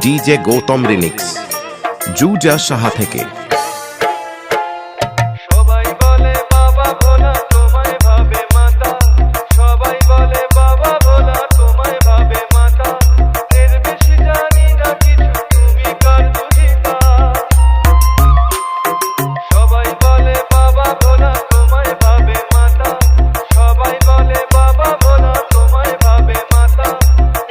DJ Gautam remix জুজা Saha থেকে। সবাই বলে বাবা ভোলা তোমায় ভাবে মাতা, সবাই বলে বাবা ভোলা তোমায় ভাবে মাতা, এর বেশি জানি না কিছু তুমি কার দুহিতা। সবাই বলে বাবা ভোলা তোমায় ভাবে মাতা, সবাই বলে বাবা ভোলা তোমায় ভাবে মাতা,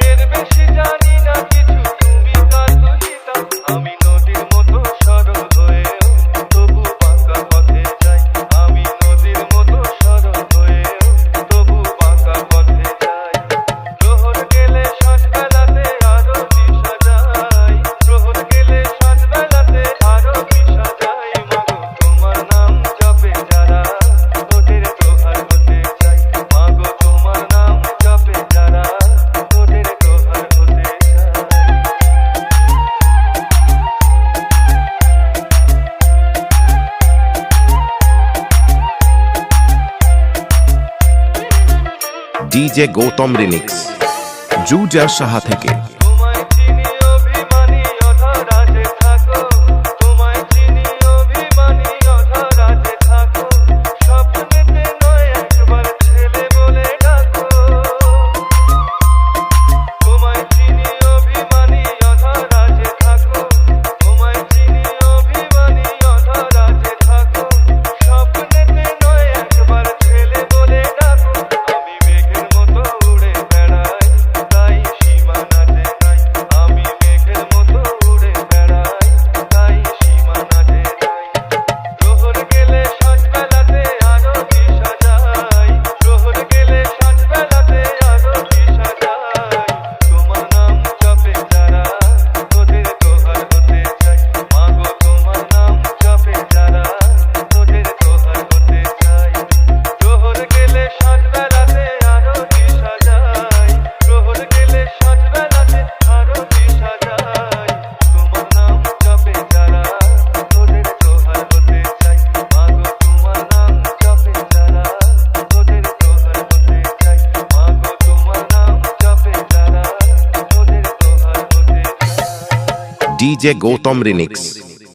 এর বেশি জানি না কিছু তুমি কার দুহিতা। আমি নদীর মতো সরল হয়েও তবু বাঁকা পথে যাই, আমি নদীর মতো সরল হয়েও তবু বাঁকা পথে যাই। প্রহর গেলে সাত বেলাতে আরো দিশা যাই, প্রহর গেলে সাত বেলাতে আরো দিশা যাই। মাগো তোমার নাম জপে যারা ওদের দোহার হতে চাই, মাগো তোমার নাম জপে যারা ওদের দোহার হতে চাই। ডিজে গৌতম রিমিক্স জুজা সাহা থেকে। তোমায় চিনি অভিমানী অধরাজে থাকো, তোমায় চিনি অভিমানী অধরাজে থাকো, স্বপ্নেতে নয় একবার ছেলে বলে ডাকো। তোমায় চিনি অভিমানী অধরাজে থাকো, তোমায় চিনি অভিমানী অধরাজে থাকো, স্বপ্নেতে নয় একবার ছেলে বলে ডাকো। আমি মেঘের মতো উড়ে বেড়াই, তাই সীমানাতে নাই, আমি মেঘের মতো উড়ে বেড়াই, তাই সীমানাতে নাই। প্রহর গেলে সাত বেলাতে আরো দিশা যাই, প্রহর গেলে সাত বেলাতে আরো দিশা যাই। তোমার নাম জপে যারা ওদের দোহার হতে চাই, মাগো তোমার নাম জপে যারা ওদের দোহার হতে চাই। প্রহর গেলে সাত বেলাতে আরো দিশা যাই, প্রহর গেলে সাত বেলাতে আরো দিশা যাই। তোমার নাম জপে যারা ওদের দোহার হতে চাই, মাগো তোমার নাম জপে যারা ওদের দোহার হতে চাই, মাগো তোমার নাম জপে যারা ওদের দোহার হতে চাই। DJ Gautam remix